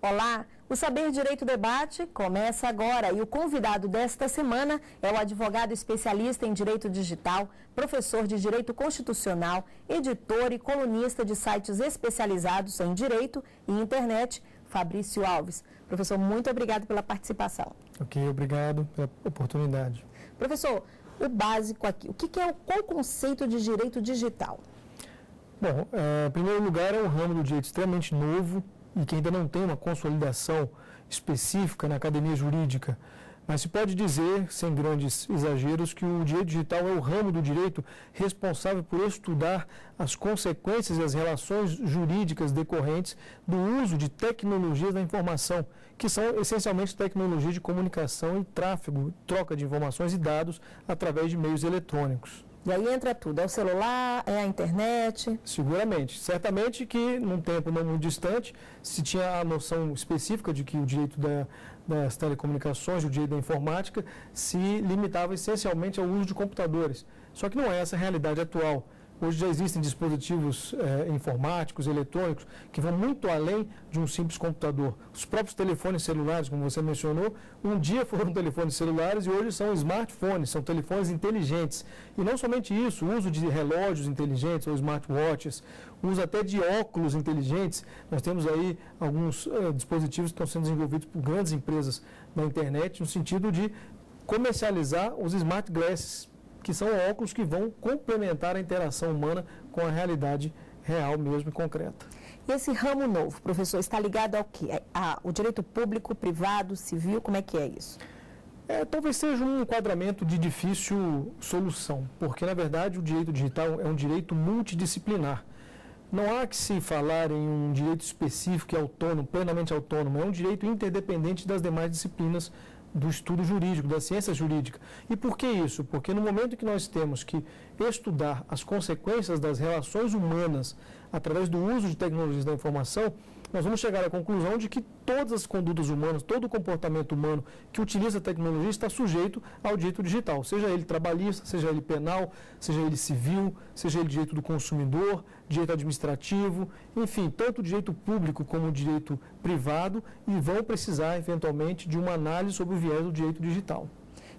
Olá, o Saber Direito Debate começa agora e o convidado desta semana é o advogado especialista em Direito Digital, professor de Direito Constitucional, editor e colunista de sites especializados em Direito e Internet, Fabrício Alves. Professor, muito obrigado pela participação. Ok, obrigado pela oportunidade. Professor, o básico aqui, qual o conceito de direito digital? Bom, em primeiro lugar, é um ramo do direito extremamente novo e que ainda não tem uma consolidação específica na academia jurídica, mas se pode dizer, sem grandes exageros, que o direito digital é o ramo do direito responsável por estudar as consequências e as relações jurídicas decorrentes do uso de tecnologias da informação, que são essencialmente tecnologias de comunicação e tráfego, troca de informações e dados através de meios eletrônicos. E aí entra tudo, é o celular, é a internet? Seguramente. Certamente que, num tempo não muito distante, se tinha a noção específica de que o direito das telecomunicações, o direito da informática, se limitava essencialmente ao uso de computadores. Só que não é essa a realidade atual. Hoje já existem dispositivos informáticos, eletrônicos, que vão muito além de um simples computador. Os próprios telefones celulares, como você mencionou, um dia foram telefones celulares e hoje são smartphones, são telefones inteligentes. E não somente isso, o uso de relógios inteligentes ou smartwatches, o uso até de óculos inteligentes. Nós temos aí alguns dispositivos que estão sendo desenvolvidos por grandes empresas na internet, no sentido de comercializar os smart glasses, que são óculos que vão complementar a interação humana com a realidade real mesmo e concreta. E esse ramo novo, professor, está ligado ao quê? O direito público, privado, civil, como é que é isso? Talvez seja um enquadramento de difícil solução, porque, na verdade, o direito digital é um direito multidisciplinar. Não há que se falar em um direito específico e autônomo, plenamente autônomo, é um direito interdependente das demais disciplinas do estudo jurídico, da ciência jurídica. E por que isso? Porque no momento que nós temos que estudar as consequências das relações humanas através do uso de tecnologias da informação, nós vamos chegar à conclusão de que todas as condutas humanas, todo o comportamento humano que utiliza a tecnologia está sujeito ao direito digital, seja ele trabalhista, seja ele penal, seja ele civil, seja ele direito do consumidor, direito administrativo, enfim, tanto o direito público como o direito privado, e vão precisar, eventualmente, de uma análise sobre o viés do direito digital.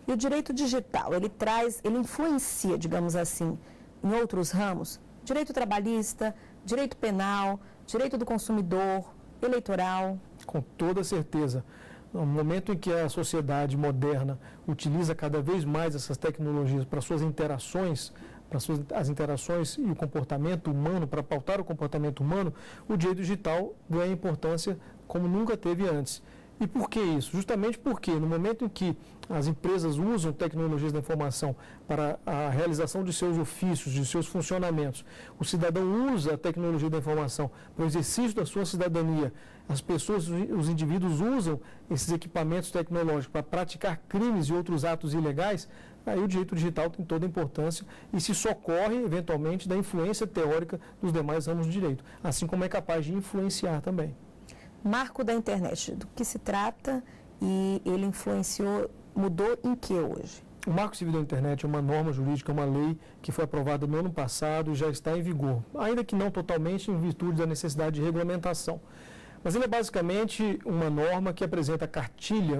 E o direito digital, ele influencia, digamos assim, em outros ramos? Direito trabalhista, direito penal, direito do consumidor, eleitoral? Com toda certeza. No momento em que a sociedade moderna utiliza cada vez mais essas tecnologias para suas interações, as interações e o comportamento humano, para pautar o comportamento humano, o direito digital ganha importância como nunca teve antes. E por que isso? Justamente porque no momento em que as empresas usam tecnologias da informação para a realização de seus ofícios, de seus funcionamentos, o cidadão usa a tecnologia da informação para o exercício da sua cidadania, as pessoas, os indivíduos usam esses equipamentos tecnológicos para praticar crimes e outros atos ilegais, aí o direito digital tem toda a importância e se socorre, eventualmente, da influência teórica dos demais ramos do direito, assim como é capaz de influenciar também. Marco da internet, do que se trata e ele mudou em que hoje? O Marco Civil da Internet é uma norma jurídica, uma lei que foi aprovada no ano passado e já está em vigor, ainda que não totalmente em virtude da necessidade de regulamentação. Mas ele é basicamente uma norma que apresenta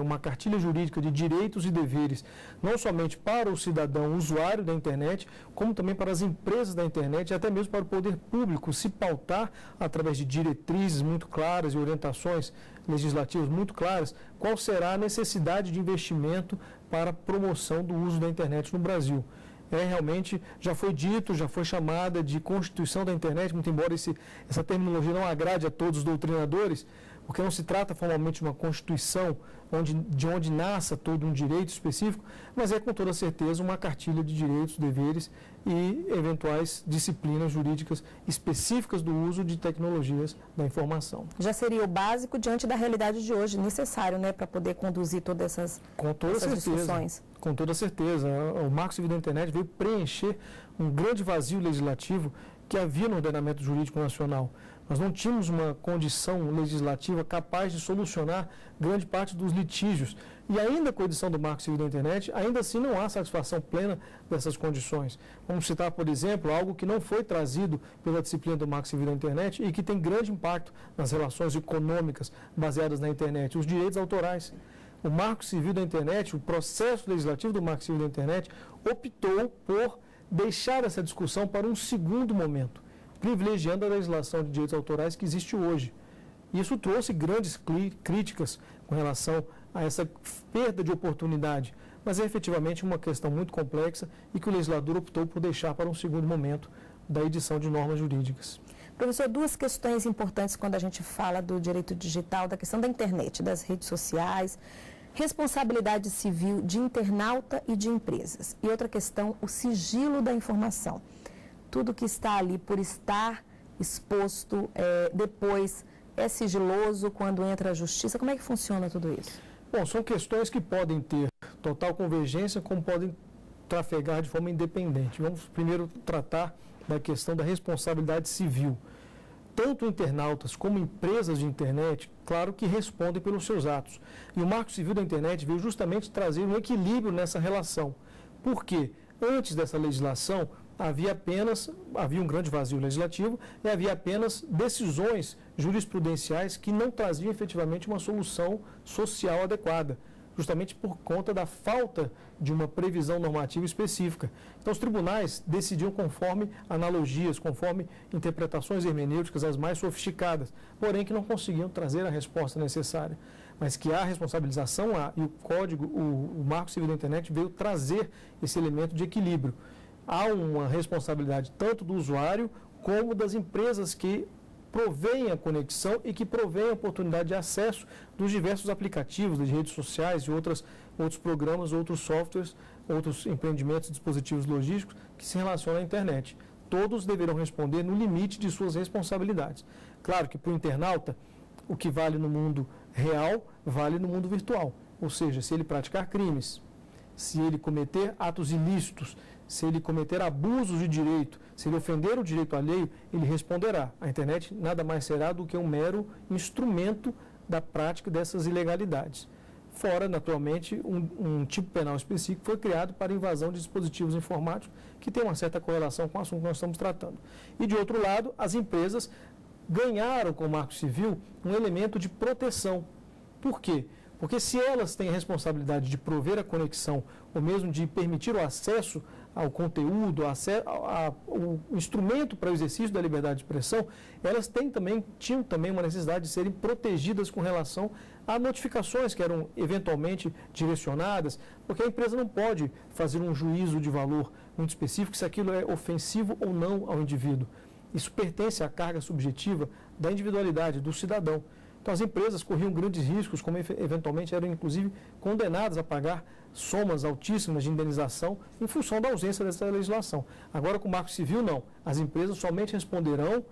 uma cartilha jurídica de direitos e deveres, não somente para o cidadão usuário da internet, como também para as empresas da internet e até mesmo para o poder público se pautar através de diretrizes muito claras e orientações legislativas muito claras, qual será a necessidade de investimento para a promoção do uso da internet no Brasil. Realmente, já foi dito, já foi chamada de Constituição da Internet, muito embora essa terminologia não agrade a todos os doutrinadores, porque não se trata formalmente de uma Constituição de onde nasça todo um direito específico, mas é com toda certeza uma cartilha de direitos, deveres e eventuais disciplinas jurídicas específicas do uso de tecnologias da informação. Já seria o básico diante da realidade de hoje, necessário, né, para poder conduzir todas essas discussões. Com toda certeza. O Marco Civil da Internet veio preencher um grande vazio legislativo que havia no ordenamento jurídico nacional. Nós não tínhamos uma condição legislativa capaz de solucionar grande parte dos litígios. E ainda com a edição do Marco Civil da Internet, ainda assim não há satisfação plena dessas condições. Vamos citar, por exemplo, algo que não foi trazido pela disciplina do Marco Civil da Internet e que tem grande impacto nas relações econômicas baseadas na internet, os direitos autorais. O Marco Civil da Internet, o processo legislativo do Marco Civil da Internet, optou por deixar essa discussão para um segundo momento, privilegiando a legislação de direitos autorais que existe hoje. Isso trouxe grandes críticas com relação a essa perda de oportunidade, mas é efetivamente uma questão muito complexa e que o legislador optou por deixar para um segundo momento da edição de normas jurídicas. Professor, duas questões importantes quando a gente fala do direito digital, da questão da internet, das redes sociais, responsabilidade civil de internauta e de empresas. E outra questão, o sigilo da informação. Tudo que está ali por estar exposto depois é sigiloso quando entra a justiça. Como é que funciona tudo isso? Bom, são questões que podem ter total convergência, como podem trafegar de forma independente. Vamos primeiro tratar da questão da responsabilidade civil. Tanto internautas como empresas de internet, claro que respondem pelos seus atos. E o Marco Civil da Internet veio justamente trazer um equilíbrio nessa relação. Por quê? Antes dessa legislação, havia um grande vazio legislativo e havia apenas decisões jurisprudenciais que não traziam efetivamente uma solução social adequada, justamente por conta da falta de uma previsão normativa específica. Então, os tribunais decidiam conforme analogias, conforme interpretações hermenêuticas as mais sofisticadas, porém que não conseguiam trazer a resposta necessária. Mas que há responsabilização e o Código, o Marco Civil da Internet veio trazer esse elemento de equilíbrio. Há uma responsabilidade tanto do usuário como das empresas que provém a conexão e que provém a oportunidade de acesso dos diversos aplicativos, de redes sociais, de outros programas, outros softwares, outros empreendimentos, dispositivos logísticos que se relacionam à internet. Todos deverão responder no limite de suas responsabilidades. Claro que para o internauta, o que vale no mundo real, vale no mundo virtual. Ou seja, se ele praticar crimes, se ele cometer atos ilícitos, se ele cometer abusos de direito, se ele ofender o direito alheio, ele responderá. A internet nada mais será do que um mero instrumento da prática dessas ilegalidades. Fora, naturalmente, um tipo penal específico foi criado para invasão de dispositivos informáticos, que tem uma certa correlação com o assunto que nós estamos tratando. E, de outro lado, as empresas ganharam com o Marco Civil um elemento de proteção. Por quê? Porque se elas têm a responsabilidade de prover a conexão, ou mesmo de permitir o acesso ao conteúdo, o instrumento para o exercício da liberdade de expressão, elas tinham também uma necessidade de serem protegidas com relação a notificações que eram eventualmente direcionadas, porque a empresa não pode fazer um juízo de valor muito específico se aquilo é ofensivo ou não ao indivíduo. Isso pertence à carga subjetiva da individualidade do cidadão. Então, as empresas corriam grandes riscos, como eventualmente eram, inclusive, condenadas a pagar somas altíssimas de indenização em função da ausência dessa legislação. Agora, com o Marco Civil, não. As empresas somente responderão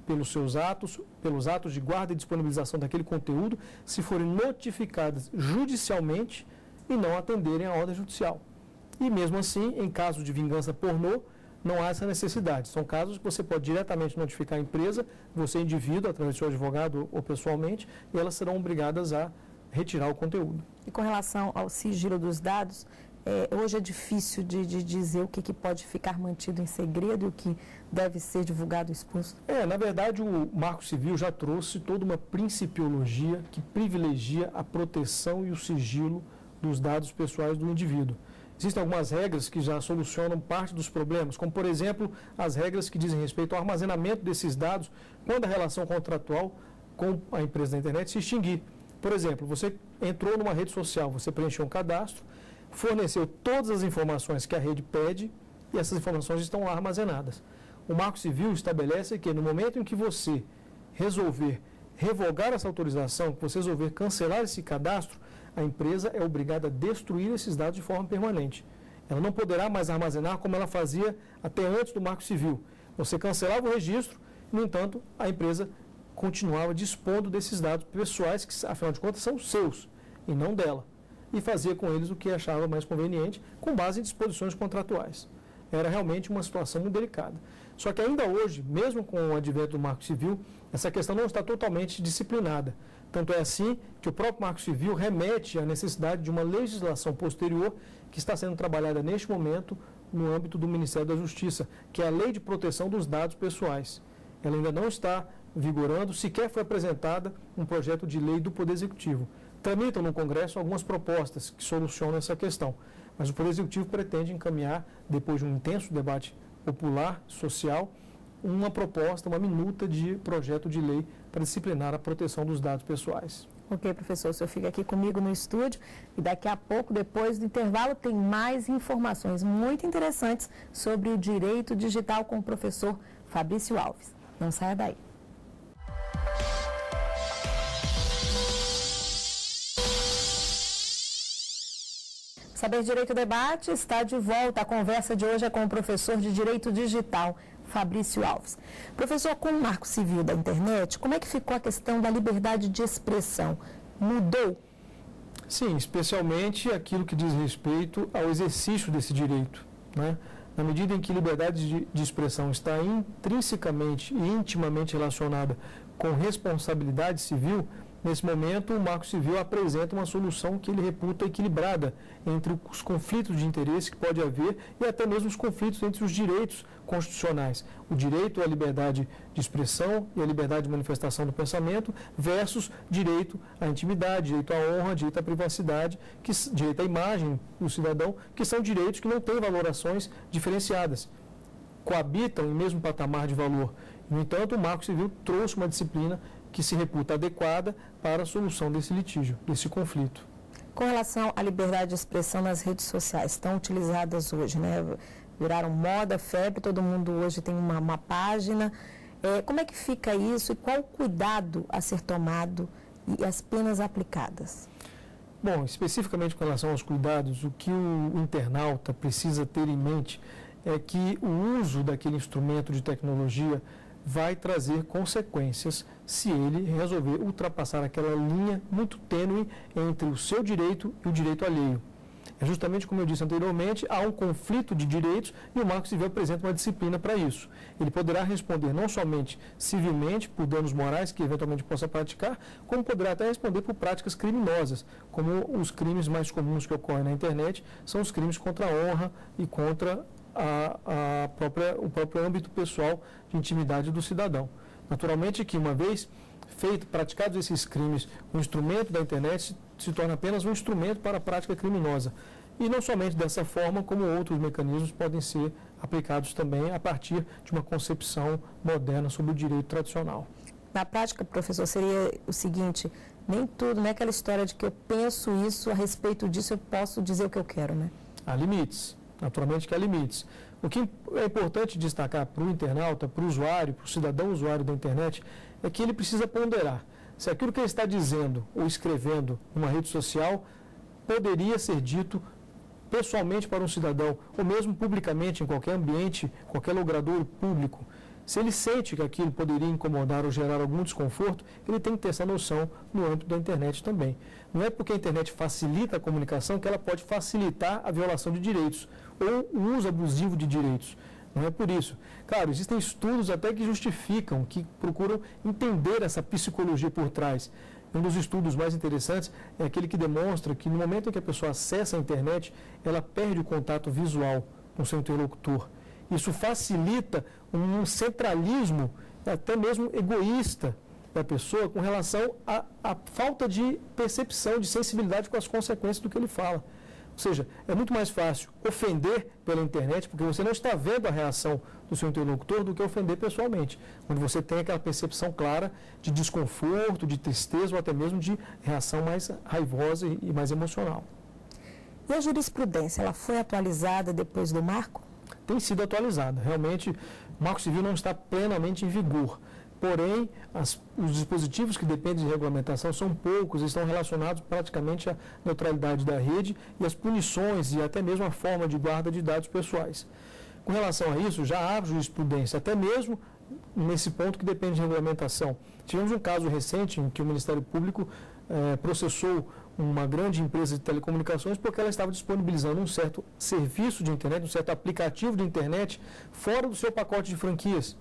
pelos atos de guarda e disponibilização daquele conteúdo, se forem notificadas judicialmente e não atenderem à ordem judicial. E, mesmo assim, em caso de vingança pornô, não há essa necessidade. São casos que você pode diretamente notificar a empresa, você indivíduo, através do seu advogado ou pessoalmente, e elas serão obrigadas a retirar o conteúdo. E com relação ao sigilo dos dados, hoje é difícil de dizer o que pode ficar mantido em segredo e o que deve ser divulgado e exposto? Na verdade, o Marco Civil já trouxe toda uma principiologia que privilegia a proteção e o sigilo dos dados pessoais do indivíduo. Existem algumas regras que já solucionam parte dos problemas, como, por exemplo, as regras que dizem respeito ao armazenamento desses dados quando a relação contratual com a empresa da internet se extinguir. Por exemplo, você entrou numa rede social, você preencheu um cadastro, forneceu todas as informações que a rede pede e essas informações estão lá armazenadas. O Marco Civil estabelece que no momento em que você resolver revogar essa autorização, que você resolver cancelar esse cadastro, a empresa é obrigada a destruir esses dados de forma permanente. Ela não poderá mais armazenar como ela fazia até antes do Marco Civil. Você cancelava o registro, no entanto, a empresa continuava dispondo desses dados pessoais, que, afinal de contas, são seus e não dela, e fazia com eles o que achava mais conveniente, com base em disposições contratuais. Era realmente uma situação muito delicada. Só que ainda hoje, mesmo com o advento do Marco Civil, essa questão não está totalmente disciplinada. Tanto é assim que o próprio Marco Civil remete à necessidade de uma legislação posterior que está sendo trabalhada neste momento no âmbito do Ministério da Justiça, que é a Lei de Proteção dos Dados Pessoais. Ela ainda não está vigorando, sequer foi apresentada um projeto de lei do Poder Executivo. Tramitam no Congresso algumas propostas que solucionam essa questão, mas o Poder Executivo pretende encaminhar, depois de um intenso debate popular, social, uma proposta, uma minuta de projeto de lei para disciplinar a proteção dos dados pessoais. Ok, professor, o senhor fica aqui comigo no estúdio e daqui a pouco, depois do intervalo, tem mais informações muito interessantes sobre o direito digital com o professor Fabrício Alves. Não saia daí. Saber Direito Debate está de volta. A conversa de hoje é com o professor de Direito Digital, Fabrício Alves. Professor, com o Marco Civil da Internet, como é que ficou a questão da liberdade de expressão? Mudou? Sim, especialmente aquilo que diz respeito ao exercício desse direito, né? Na medida em que liberdade de expressão está intrinsecamente e intimamente relacionada com responsabilidade civil, nesse momento o Marco Civil apresenta uma solução que ele reputa equilibrada entre os conflitos de interesse que pode haver e até mesmo os conflitos entre os direitos constitucionais. O direito à liberdade de expressão e à liberdade de manifestação do pensamento versus direito à intimidade, direito à honra, direito à privacidade, direito à imagem do cidadão, que são direitos que não têm valorações diferenciadas, coabitam em mesmo patamar de valor. No entanto, o Marco Civil trouxe uma disciplina que se reputa adequada para a solução desse litígio, desse conflito. Com relação à liberdade de expressão nas redes sociais, estão utilizadas hoje, né? Viraram moda, febre, todo mundo hoje tem uma página. Como é que fica isso e qual o cuidado a ser tomado e as penas aplicadas? Bom, especificamente com relação aos cuidados, o que o internauta precisa ter em mente é que o uso daquele instrumento de tecnologia vai trazer consequências se ele resolver ultrapassar aquela linha muito tênue entre o seu direito e o direito alheio. É justamente como eu disse anteriormente, há um conflito de direitos e o Marco Civil apresenta uma disciplina para isso. Ele poderá responder não somente civilmente por danos morais que eventualmente possa praticar, como poderá até responder por práticas criminosas, como os crimes mais comuns que ocorrem na internet são os crimes contra a honra e contra o próprio âmbito pessoal de intimidade do cidadão. Naturalmente que, uma vez praticados esses crimes, o instrumento da internet se torna apenas um instrumento para a prática criminosa. E não somente dessa forma, como outros mecanismos podem ser aplicados também a partir de uma concepção moderna sobre o direito tradicional. Na prática, professor, seria o seguinte, nem tudo, não é aquela história de que eu penso isso, a respeito disso eu posso dizer o que eu quero, né? Há limites. Naturalmente que há limites. O que é importante destacar para o internauta, para o usuário, para o cidadão usuário da internet, é que ele precisa ponderar se aquilo que ele está dizendo ou escrevendo numa rede social poderia ser dito pessoalmente para um cidadão, ou mesmo publicamente em qualquer ambiente, qualquer logradouro público. Se ele sente que aquilo poderia incomodar ou gerar algum desconforto, ele tem que ter essa noção no âmbito da internet também. Não é porque a internet facilita a comunicação que ela pode facilitar a violação de direitos ou o uso abusivo de direitos. Não é por isso. Claro, existem estudos até que justificam, que procuram entender essa psicologia por trás. Um dos estudos mais interessantes é aquele que demonstra que no momento em que a pessoa acessa a internet, ela perde o contato visual com o seu interlocutor. Isso facilita um centralismo, até mesmo egoísta, da pessoa com relação à falta de percepção, de sensibilidade com as consequências do que ele fala. Ou seja, é muito mais fácil ofender pela internet, porque você não está vendo a reação do seu interlocutor, do que ofender pessoalmente, onde você tem aquela percepção clara de desconforto, de tristeza ou até mesmo de reação mais raivosa e mais emocional. E a jurisprudência, ela foi atualizada depois do marco? Tem sido atualizada. Realmente, o Marco Civil não está plenamente em vigor. Porém, os dispositivos que dependem de regulamentação são poucos, estão relacionados praticamente à neutralidade da rede e às punições e até mesmo à forma de guarda de dados pessoais. Com relação a isso, já há jurisprudência, até mesmo nesse ponto que depende de regulamentação. Tivemos um caso recente em que o Ministério Público processou uma grande empresa de telecomunicações porque ela estava disponibilizando um certo serviço de internet, um certo aplicativo de internet fora do seu pacote de franquias.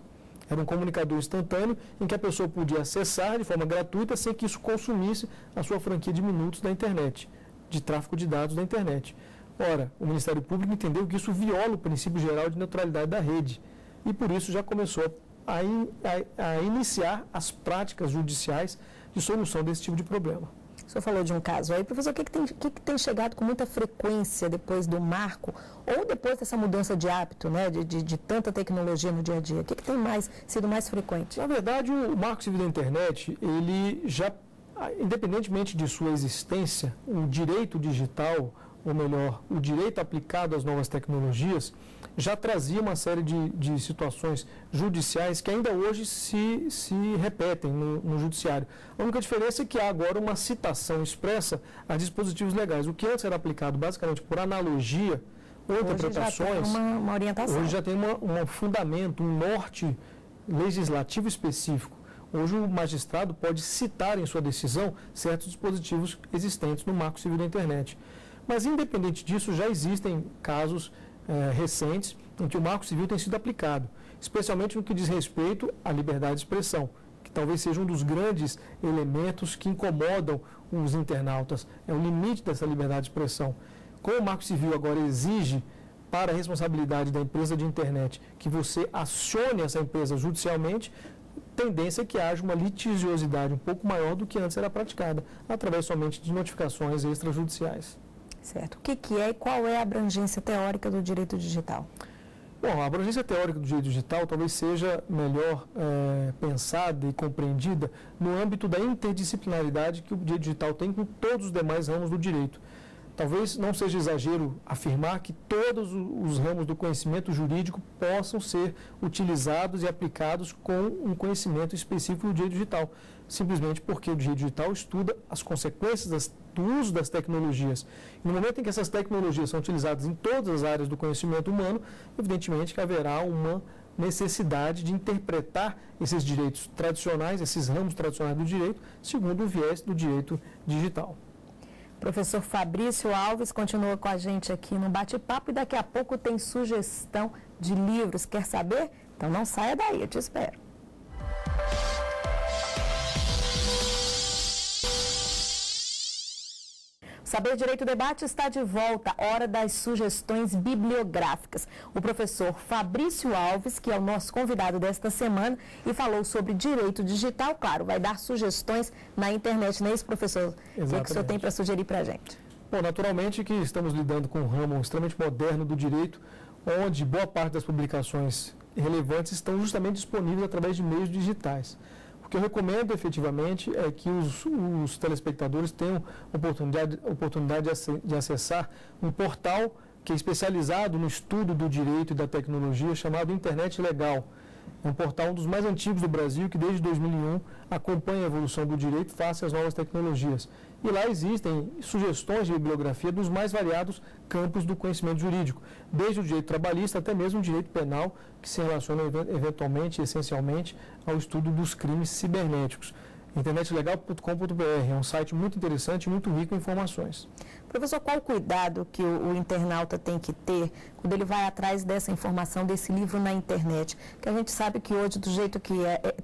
Era um comunicador instantâneo em que a pessoa podia acessar de forma gratuita sem que isso consumisse a sua franquia de minutos da internet, de tráfego de dados da internet. Ora, o Ministério Público entendeu que isso viola o princípio geral de neutralidade da rede e por isso já começou a iniciar as práticas judiciais de solução desse tipo de problema. O senhor falou de um caso aí, professor, o que tem chegado com muita frequência depois do marco ou depois dessa mudança de hábito, né, de tanta tecnologia no dia a dia? O que tem sido mais frequente? Na verdade, o Marco Civil da Internet, ele já, independentemente de sua existência, o direito digital, ou melhor, o direito aplicado às novas tecnologias, já trazia uma série de situações judiciais que ainda hoje se repetem no judiciário. A única diferença é que há agora uma citação expressa a dispositivos legais. O que antes era aplicado basicamente por analogia ou interpretações, já tem uma orientação. Hoje já tem um fundamento, um norte legislativo específico. Hoje o magistrado pode citar em sua decisão certos dispositivos existentes no Marco Civil da Internet. Mas, independente disso, já existem casos recentes em que o Marco Civil tem sido aplicado, especialmente no que diz respeito à liberdade de expressão, que talvez seja um dos grandes elementos que incomodam os internautas, é o limite dessa liberdade de expressão. Como o Marco Civil agora exige para a responsabilidade da empresa de internet que você acione essa empresa judicialmente, tendência é que haja uma litigiosidade um pouco maior do que antes era praticada, através somente de notificações extrajudiciais. Certo. O que é e qual é a abrangência teórica do direito digital? Bom, a abrangência teórica do direito digital talvez seja melhor pensada e compreendida no âmbito da interdisciplinaridade que o direito digital tem com todos os demais ramos do direito. Talvez não seja exagero afirmar que todos os ramos do conhecimento jurídico possam ser utilizados e aplicados com um conhecimento específico do direito digital, simplesmente porque o direito digital estuda as consequências do uso das tecnologias. E no momento em que essas tecnologias são utilizadas em todas as áreas do conhecimento humano, evidentemente que haverá uma necessidade de interpretar esses direitos tradicionais, esses ramos tradicionais do direito, segundo o viés do direito digital. Professor Fabrício Alves continua com a gente aqui no bate-papo e daqui a pouco tem sugestão de livros. Quer saber? Então não saia daí, eu te espero. Saber Direito Debate está de volta, hora das sugestões bibliográficas. O professor Fabrício Alves, que é o nosso convidado desta semana e falou sobre direito digital, claro, vai dar sugestões na internet, não é isso, professor? Exatamente. O que o senhor tem para sugerir para a gente? Bom, naturalmente que estamos lidando com um ramo extremamente moderno do direito, onde boa parte das publicações relevantes estão justamente disponíveis através de meios digitais. O que eu recomendo efetivamente é que os telespectadores tenham oportunidade de acessar um portal que é especializado no estudo do direito e da tecnologia, chamado Internet Legal. É um portal um dos mais antigos do Brasil, que desde 2001 acompanha a evolução do direito face às novas tecnologias. E lá existem sugestões de bibliografia dos mais variados campos do conhecimento jurídico, desde o direito trabalhista até mesmo o direito penal, que se relaciona eventualmente, essencialmente, ao estudo dos crimes cibernéticos. internetlegal.com.br é um site muito interessante e muito rico em informações. Professor, qual o cuidado que o internauta tem que ter quando ele vai atrás dessa informação, desse livro na internet? Que a gente sabe que hoje, do jeito que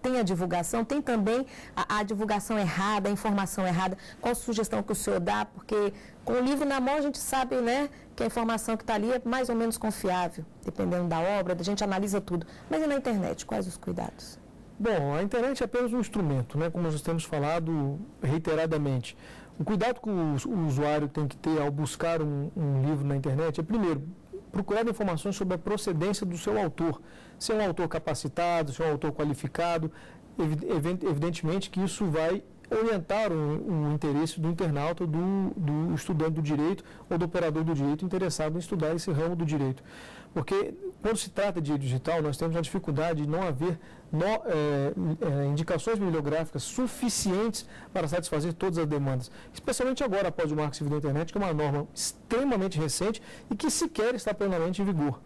tem a divulgação, tem também a divulgação errada, a informação errada. Qual sugestão que o senhor dá? Porque com o livro na mão a gente sabe, né, que a informação que está ali é mais ou menos confiável, dependendo da obra, a gente analisa tudo. Mas e na internet, quais os cuidados? Bom, a internet é apenas um instrumento, né, como nós temos falado reiteradamente. O cuidado que o usuário tem que ter ao buscar um livro na internet é, primeiro, procurar informações sobre a procedência do seu autor. Se é um autor capacitado, se é um autor qualificado, evidentemente que isso vai orientar o interesse do internauta, do estudante do direito ou do operador do direito interessado em estudar esse ramo do direito. Porque, quando se trata de direito digital, nós temos a dificuldade de não haver indicações bibliográficas suficientes para satisfazer todas as demandas. Especialmente agora, após o Marco Civil da Internet, que é uma norma extremamente recente e que sequer está plenamente em vigor.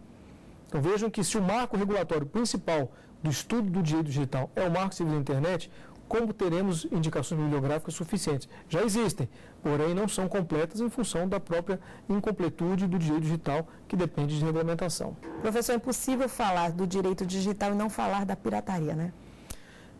Então, vejam que se o marco regulatório principal do estudo do direito digital é o Marco Civil da Internet, como teremos indicações bibliográficas suficientes. Já existem, porém não são completas em função da própria incompletude do direito digital, que depende de regulamentação. Professor, é impossível falar do direito digital e não falar da pirataria, né?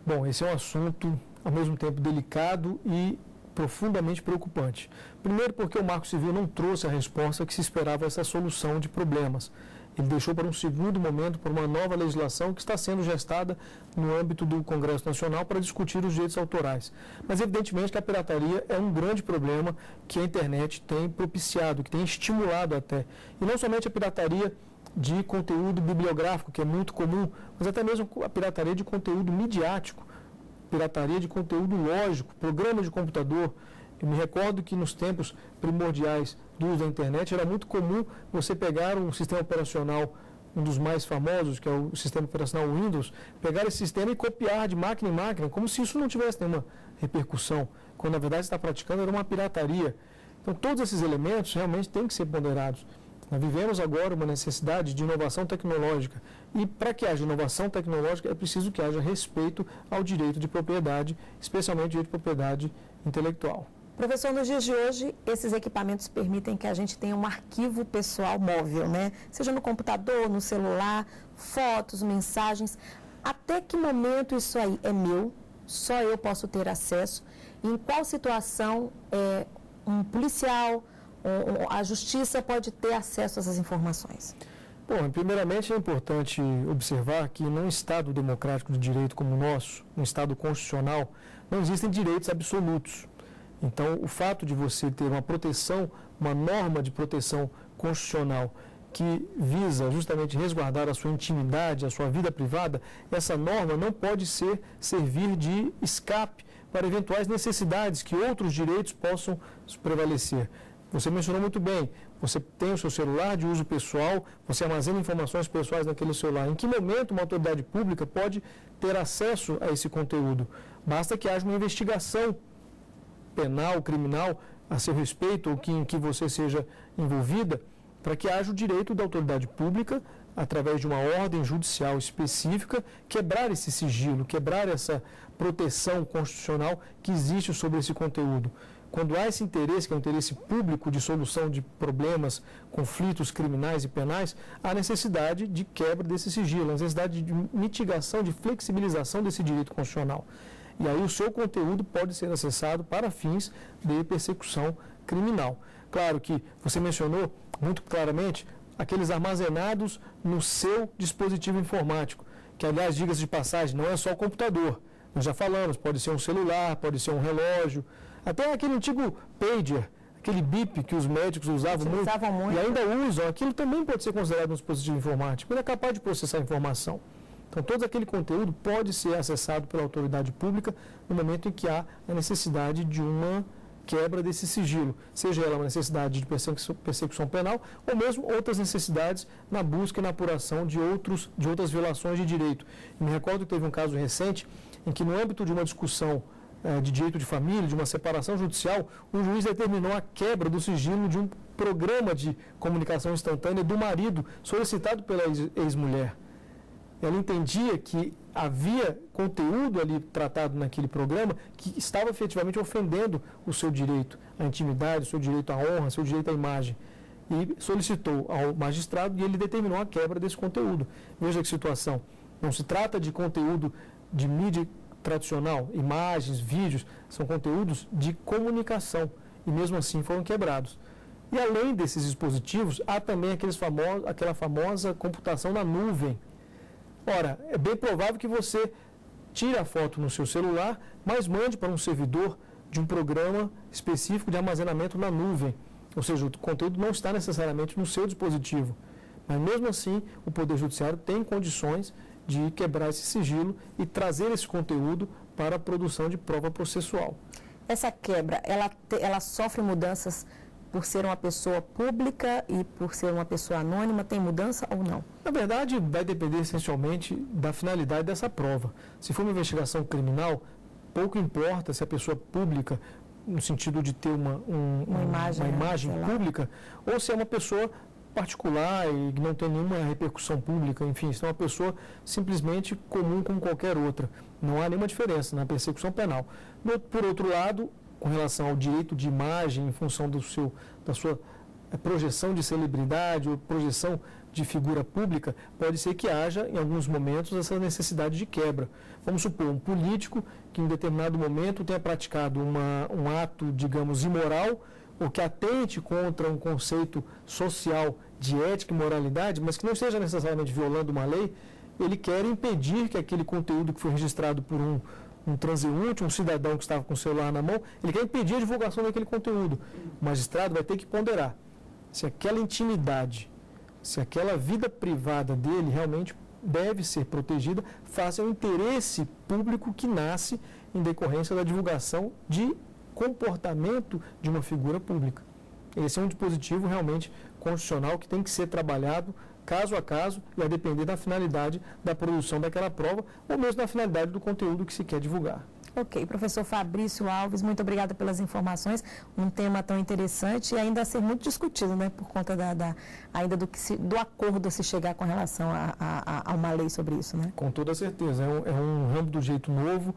Bom, esse é um assunto, ao mesmo tempo, delicado e profundamente preocupante. Primeiro porque o Marco Civil não trouxe a resposta que se esperava essa solução de problemas. Ele deixou para um segundo momento, para uma nova legislação que está sendo gestada no âmbito do Congresso Nacional para discutir os direitos autorais. Mas, evidentemente, que a pirataria é um grande problema que a internet tem propiciado, que tem estimulado até. E não somente a pirataria de conteúdo bibliográfico, que é muito comum, mas até mesmo a pirataria de conteúdo midiático, pirataria de conteúdo lógico, programa de computador. Eu me recordo que nos tempos primordiais do uso da internet era muito comum você pegar um sistema operacional, um dos mais famosos, que é o sistema operacional Windows, pegar esse sistema e copiar de máquina em máquina, como se isso não tivesse nenhuma repercussão, quando na verdade você está praticando era uma pirataria. Então todos esses elementos realmente têm que ser ponderados. Nós vivemos agora uma necessidade de inovação tecnológica e para que haja inovação tecnológica é preciso que haja respeito ao direito de propriedade, especialmente o direito de propriedade intelectual. Professor, nos dias de hoje, esses equipamentos permitem que a gente tenha um arquivo pessoal móvel, né? Seja no computador, no celular, fotos, mensagens. Até que momento isso aí é meu? Só eu posso ter acesso? E em qual situação um policial, a justiça pode ter acesso a essas informações? Bom, primeiramente é importante observar que num Estado democrático de direito como o nosso, um Estado constitucional, não existem direitos absolutos. Então, o fato de você ter uma proteção, uma norma de proteção constitucional que visa justamente resguardar a sua intimidade, a sua vida privada, essa norma não pode servir de escape para eventuais necessidades que outros direitos possam prevalecer. Você mencionou muito bem, você tem o seu celular de uso pessoal, você armazena informações pessoais naquele celular. Em que momento uma autoridade pública pode ter acesso a esse conteúdo? Basta que haja uma investigação penal, criminal, a seu respeito, ou em que você seja envolvida, para que haja o direito da autoridade pública, através de uma ordem judicial específica, quebrar esse sigilo, quebrar essa proteção constitucional que existe sobre esse conteúdo. Quando há esse interesse, que é um interesse público de solução de problemas, conflitos criminais e penais, há necessidade de quebra desse sigilo, a necessidade de mitigação, de flexibilização desse direito constitucional. E aí o seu conteúdo pode ser acessado para fins de persecução criminal. Claro que você mencionou muito claramente aqueles armazenados no seu dispositivo informático, que, aliás, diga-se de passagem, não é só o computador. Nós já falamos, pode ser um celular, pode ser um relógio, até aquele antigo pager, aquele bip que os médicos usavam muito e ainda usam, aquilo também pode ser considerado um dispositivo informático. Ele é capaz de processar informação. Então, todo aquele conteúdo pode ser acessado pela autoridade pública no momento em que há a necessidade de uma quebra desse sigilo, seja ela uma necessidade de persecução penal ou mesmo outras necessidades na busca e na apuração de outras violações de direito. E me recordo que teve um caso recente em que, no âmbito de uma discussão de direito de família, de uma separação judicial, um juiz determinou a quebra do sigilo de um programa de comunicação instantânea do marido solicitado pela ex-mulher. Ela entendia que havia conteúdo ali tratado naquele programa que estava efetivamente ofendendo o seu direito à intimidade, o seu direito à honra, o seu direito à imagem. E solicitou ao magistrado e ele determinou a quebra desse conteúdo. Veja que situação. Não se trata de conteúdo de mídia tradicional, imagens, vídeos, são conteúdos de comunicação e mesmo assim foram quebrados. E além desses dispositivos, há também aquela famosa computação na nuvem. Ora, é bem provável que você tire a foto no seu celular, mas mande para um servidor de um programa específico de armazenamento na nuvem. Ou seja, o conteúdo não está necessariamente no seu dispositivo. Mas mesmo assim, o Poder Judiciário tem condições de quebrar esse sigilo e trazer esse conteúdo para a produção de prova processual. Essa quebra, ela sofre mudanças por ser uma pessoa pública e por ser uma pessoa anônima? Tem mudança ou não? Na verdade, vai depender essencialmente da finalidade dessa prova. Se for uma investigação criminal, pouco importa se a pessoa pública, no sentido de ter uma imagem pública, ou se é uma pessoa particular e não tem nenhuma repercussão pública, enfim, isso é uma pessoa simplesmente comum como qualquer outra. Não há nenhuma diferença na persecução penal. Por outro lado, com relação ao direito de imagem em função da sua projeção de celebridade ou projeção de figura pública, pode ser que haja, em alguns momentos, essa necessidade de quebra. Vamos supor, um político que em determinado momento tenha praticado um ato, digamos, imoral, ou que atente contra um conceito social de ética e moralidade, mas que não esteja necessariamente violando uma lei, ele quer impedir que aquele conteúdo que foi registrado por um transeunte, um cidadão que estava com o celular na mão, ele quer impedir a divulgação daquele conteúdo. O magistrado vai ter que ponderar se aquela intimidade, se aquela vida privada dele realmente deve ser protegida face ao interesse público que nasce em decorrência da divulgação de comportamento de uma figura pública. Esse é um dispositivo realmente constitucional que tem que ser trabalhado caso a caso e a depender da finalidade da produção daquela prova ou mesmo da finalidade do conteúdo que se quer divulgar. Ok, professor Fabrício Alves, muito obrigada pelas informações, um tema tão interessante e ainda a ser muito discutido, né, por conta ainda do acordo a se chegar com relação a uma lei sobre isso, né? Com toda certeza, é um ramo do jeito novo,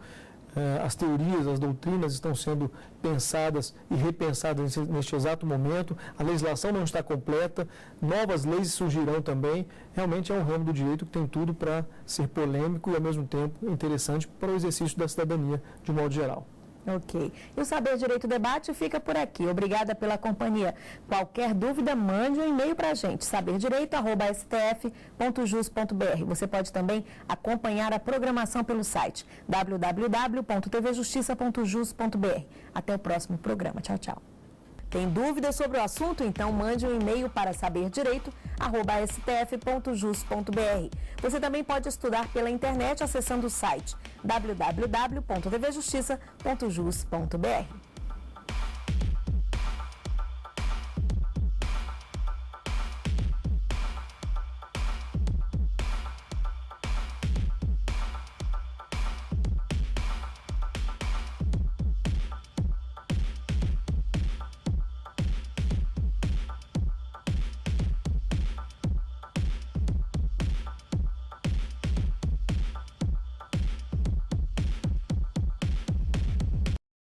as teorias, as doutrinas estão sendo pensadas e repensadas neste exato momento, a legislação não está completa, novas leis surgirão também, realmente é um ramo do direito que tem tudo para ser polêmico e ao mesmo tempo interessante para o exercício da cidadania de modo geral. Ok. E o Saber Direito Debate fica por aqui. Obrigada pela companhia. Qualquer dúvida, mande um e-mail para a gente, saberdireito@stf.jus.br. Você pode também acompanhar a programação pelo site www.tvjustiça.jus.br. Até o próximo programa. Tchau, tchau. Tem dúvidas sobre o assunto? Então mande um e-mail para saberdireito@stf.jus.br. Você também pode estudar pela internet acessando o site www.tvjustiça.jus.br.